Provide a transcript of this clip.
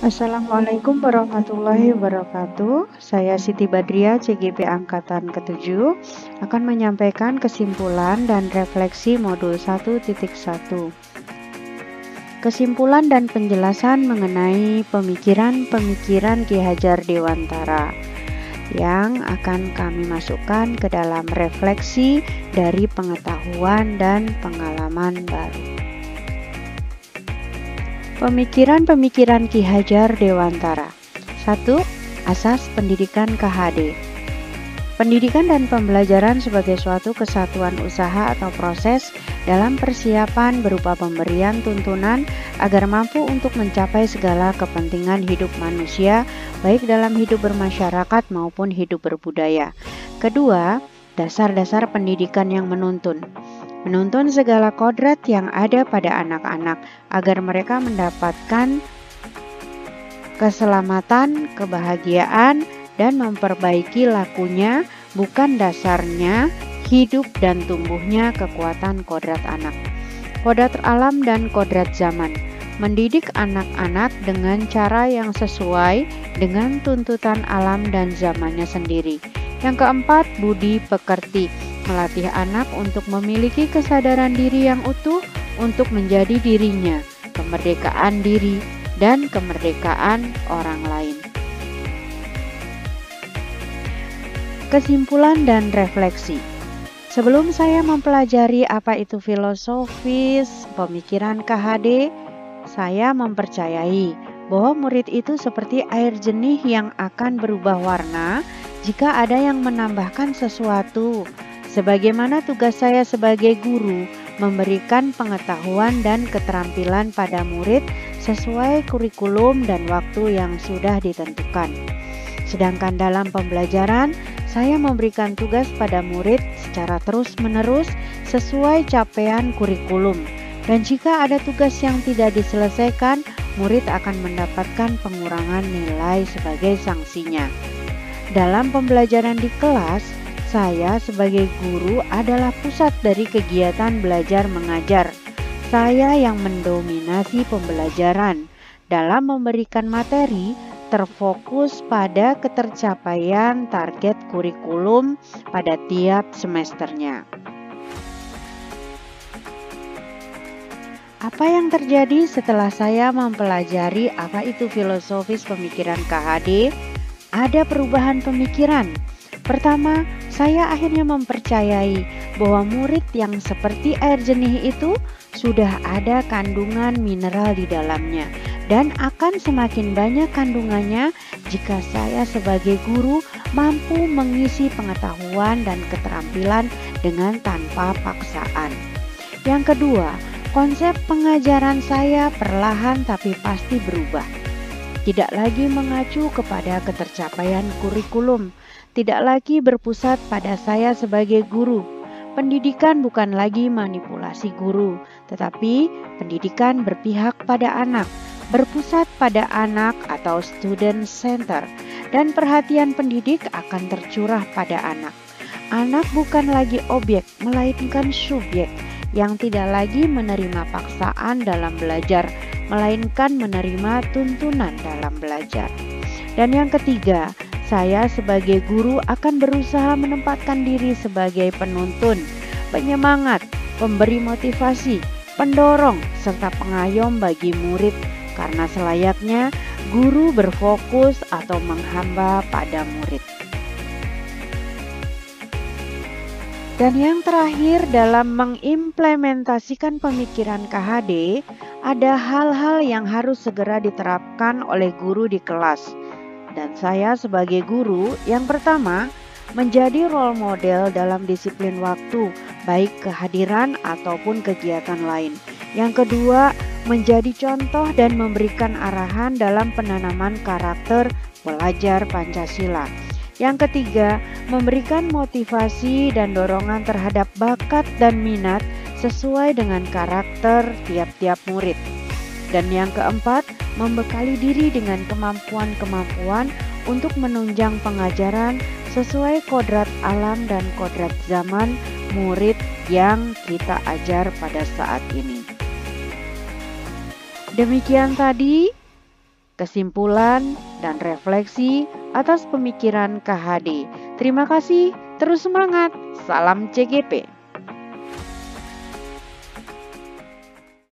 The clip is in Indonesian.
Assalamualaikum warahmatullahi wabarakatuh. Saya Siti Badriah, CGP Angkatan ke-7, akan menyampaikan kesimpulan dan refleksi modul 1.1. Kesimpulan dan penjelasan mengenai pemikiran-pemikiran Ki Hajar Dewantara yang akan kami masukkan ke dalam refleksi dari pengetahuan dan pengalaman baru. Pemikiran-pemikiran Ki Hajar Dewantara. 1. Asas pendidikan KHD. Pendidikan dan pembelajaran sebagai suatu kesatuan usaha atau proses dalam persiapan berupa pemberian tuntunan agar mampu untuk mencapai segala kepentingan hidup manusia, baik dalam hidup bermasyarakat maupun hidup berbudaya. Kedua, dasar-dasar pendidikan yang menuntun segala kodrat yang ada pada anak-anak agar mereka mendapatkan keselamatan, kebahagiaan, dan memperbaiki lakunya, bukan dasarnya, hidup dan tumbuhnya kekuatan kodrat anak. Kodrat alam dan kodrat zaman. Mendidik anak-anak dengan cara yang sesuai dengan tuntutan alam dan zamannya sendiri. Yang keempat, budi pekerti. Melatih anak untuk memiliki kesadaran diri yang utuh untuk menjadi dirinya, kemerdekaan diri, dan kemerdekaan orang lain. Kesimpulan dan refleksi. Sebelum saya mempelajari apa itu filosofis pemikiran KHD, saya mempercayai bahwa murid itu seperti air jernih yang akan berubah warna jika ada yang menambahkan sesuatu. Sebagaimana tugas saya sebagai guru, memberikan pengetahuan dan keterampilan pada murid sesuai kurikulum dan waktu yang sudah ditentukan. Sedangkan dalam pembelajaran, saya memberikan tugas pada murid secara terus-menerus sesuai capaian kurikulum. Dan jika ada tugas yang tidak diselesaikan, murid akan mendapatkan pengurangan nilai sebagai sanksinya. Dalam pembelajaran di kelas, saya sebagai guru adalah pusat dari kegiatan belajar mengajar. Saya yang mendominasi pembelajaran. Dalam memberikan materi, terfokus pada ketercapaian target kurikulum pada tiap semesternya. Apa yang terjadi setelah saya mempelajari apa itu filosofis pemikiran KHD? Ada perubahan pemikiran. Pertama, saya akhirnya mempercayai bahwa murid yang seperti air jernih itu sudah ada kandungan mineral di dalamnya dan akan semakin banyak kandungannya jika saya sebagai guru mampu mengisi pengetahuan dan keterampilan dengan tanpa paksaan. Yang kedua, konsep pengajaran saya perlahan tapi pasti berubah. Tidak lagi mengacu kepada ketercapaian kurikulum, tidak lagi berpusat pada saya sebagai guru. Pendidikan bukan lagi manipulasi guru, tetapi pendidikan berpihak pada anak, berpusat pada anak atau student center, dan perhatian pendidik akan tercurah pada anak. Anak bukan lagi objek, melainkan subjek yang tidak lagi menerima paksaan dalam belajar, melainkan menerima tuntunan dalam belajar. Dan yang ketiga, saya sebagai guru akan berusaha menempatkan diri sebagai penuntun, penyemangat, pemberi motivasi, pendorong, serta pengayom bagi murid karena selayaknya guru berfokus atau menghamba pada murid. Dan yang terakhir, dalam mengimplementasikan pemikiran KHD, ada hal-hal yang harus segera diterapkan oleh guru di kelas. Dan saya sebagai guru, yang pertama, menjadi role model dalam disiplin waktu, baik kehadiran ataupun kegiatan lain. Yang kedua, menjadi contoh dan memberikan arahan dalam penanaman karakter pelajar Pancasila. Yang ketiga, memberikan motivasi dan dorongan terhadap bakat dan minat sesuai dengan karakter tiap-tiap murid. Dan yang keempat, membekali diri dengan kemampuan-kemampuan untuk menunjang pengajaran sesuai kodrat alam dan kodrat zaman murid yang kita ajar pada saat ini. Demikian tadi kesimpulan, dan refleksi atas pemikiran KHD. Terima kasih, terus semangat. Salam CGP.